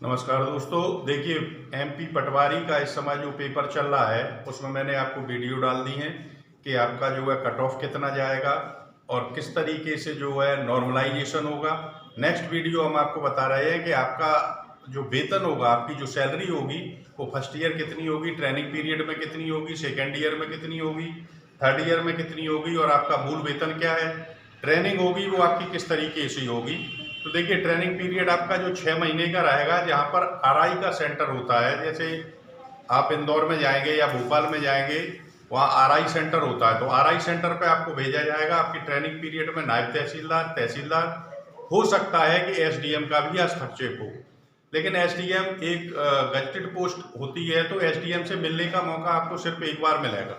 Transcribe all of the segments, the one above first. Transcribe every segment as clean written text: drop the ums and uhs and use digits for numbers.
नमस्कार दोस्तों, देखिए एमपी पटवारी का इस समय जो पेपर चल रहा है उसमें मैंने आपको वीडियो डाल दी है कि आपका जो है कट ऑफ कितना जाएगा और किस तरीके से जो है नॉर्मलाइजेशन होगा। नेक्स्ट वीडियो हम आपको बता रहे हैं कि आपका जो वेतन होगा, आपकी जो सैलरी होगी वो फर्स्ट ईयर कितनी होगी, ट्रेनिंग पीरियड में कितनी होगी, सेकेंड ईयर में कितनी होगी, थर्ड ईयर में कितनी होगी और आपका मूल वेतन क्या है। ट्रेनिंग होगी वो आपकी किस तरीके से होगी। तो देखिए ट्रेनिंग पीरियड आपका जो 6 महीने का रहेगा, जहाँ पर आरआई का सेंटर होता है। जैसे आप इंदौर में जाएंगे या भोपाल में जाएंगे, वहाँ आरआई सेंटर होता है, तो आरआई सेंटर पे आपको भेजा जाएगा। आपकी ट्रेनिंग पीरियड में नायब तहसीलदार, तहसीलदार, हो सकता है कि एसडीएम का भी हस्तक्षेप हो, लेकिन एसडीएम एक गजेटेड पोस्ट होती है, तो एसडीएम से मिलने का मौका आपको सिर्फ एक बार मिलेगा।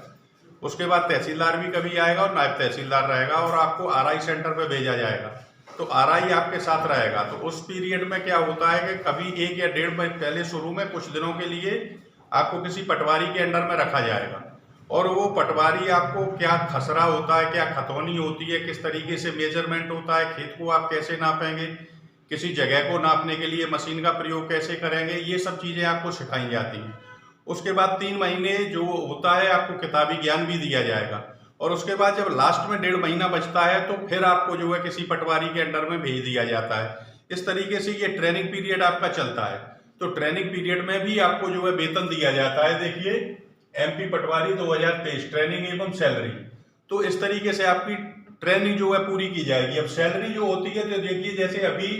उसके बाद तहसीलदार भी कभी आएगा और नायब तहसीलदार रहेगा और आपको आरआई सेंटर पे भेजा जाएगा, तो आरआई आपके साथ रहेगा। तो उस पीरियड में क्या होता है कि कभी 1 या 1.5 महीने पहले शुरू में कुछ दिनों के लिए आपको किसी पटवारी के अंडर में रखा जाएगा और वो पटवारी आपको क्या खसरा होता है, क्या खतौनी होती है, किस तरीके से मेजरमेंट होता है, खेत को आप कैसे नापेंगे, किसी जगह को नापने के लिए मशीन का प्रयोग कैसे करेंगे, ये सब चीज़ें आपको सिखाई जाती हैं। उसके बाद 3 महीने जो होता है आपको किताबी ज्ञान भी दिया जाएगा और उसके बाद जब लास्ट में 1.5 महीना बचता है तो फिर आपको जो है किसी पटवारी के अंडर में भेज दिया जाता है। इस तरीके से ये ट्रेनिंग पीरियड आपका चलता है। तो ट्रेनिंग पीरियड में भी आपको जो है वेतन दिया जाता है। देखिए एमपी पटवारी 2023 ट्रेनिंग एवं सैलरी, तो इस तरीके से आपकी ट्रेनिंग जो है पूरी की जाएगी। अब सैलरी जो होती है, तो देखिए जैसे अभी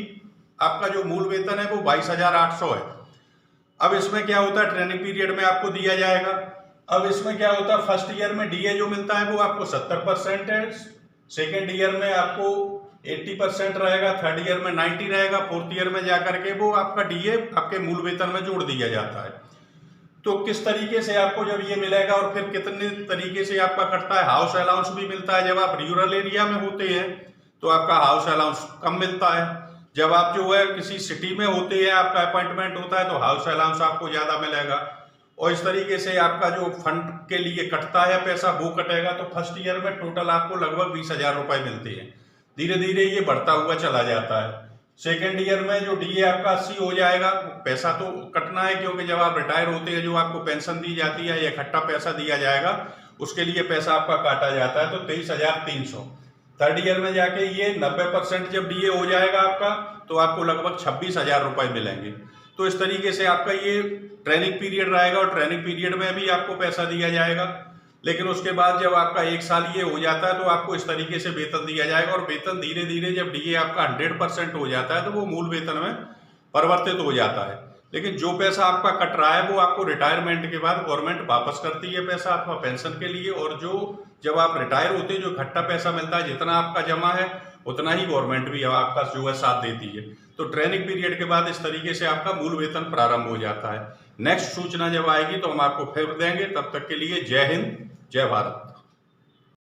आपका जो मूल वेतन है वो 22,800 है। अब इसमें क्या होता है, ट्रेनिंग पीरियड में आपको दिया जाएगा। अब इसमें क्या होता है, फर्स्ट ईयर में डीए जो मिलता है वो आपको 70% है, सेकेंड ईयर में आपको 80% रहेगा, थर्ड ईयर में 90 रहेगा, फोर्थ ईयर में जाकर के वो आपका डीए आपके मूल वेतन में जोड़ दिया जाता है। तो किस तरीके से आपको जब ये मिलेगा और फिर कितने तरीके से आपका कटता है। हाउस अलाउंस भी मिलता है। जब आप रूरल एरिया में होते हैं तो आपका हाउस अलाउंस कम मिलता है। जब आप जो है किसी सिटी में होते हैं, आपका अपॉइंटमेंट होता है, तो हाउस अलाउंस आपको ज़्यादा मिलेगा। और इस तरीके से आपका जो फंड के लिए कटता है पैसा वो कटेगा। तो फर्स्ट ईयर में टोटल आपको लगभग 20,000 रुपये मिलते हैं। धीरे धीरे ये बढ़ता हुआ चला जाता है। सेकेंड ईयर में जो डीए आपका 80 हो जाएगा, पैसा तो कटना है क्योंकि जब आप रिटायर होते हैं जो आपको पेंशन दी जाती है या इकट्ठा पैसा दिया जाएगा, उसके लिए पैसा आपका काटा जाता है, तो 23,300। थर्ड ईयर में जाके ये 90% जब डीए हो जाएगा आपका, तो आपको लगभग 26,000 रुपये मिलेंगे। तो इस तरीके से आपका ये ट्रेनिंग पीरियड रहेगा और ट्रेनिंग पीरियड में भी आपको पैसा दिया जाएगा। लेकिन उसके बाद जब आपका 1 साल ये हो जाता है तो आपको इस तरीके से वेतन दिया जाएगा और वेतन धीरे धीरे जब डीए आपका 100% हो जाता है तो वो मूल वेतन में परिवर्तित हो जाता है। लेकिन जो पैसा आपका कट रहा है वो आपको रिटायरमेंट के बाद गवर्नमेंट वापस करती है पैसा अथवा पेंशन के लिए, और जो जब आप रिटायर होते हैं जो इकट्ठा पैसा मिलता है, जितना आपका जमा है उतना ही गवर्नमेंट भी आपका जो है साथ देती है। तो ट्रेनिंग पीरियड के बाद इस तरीके से आपका मूल वेतन प्रारंभ हो जाता है। नेक्स्ट सूचना जब आएगी तो हम आपको फिर देंगे। तब तक के लिए जय हिंद, जय भारत।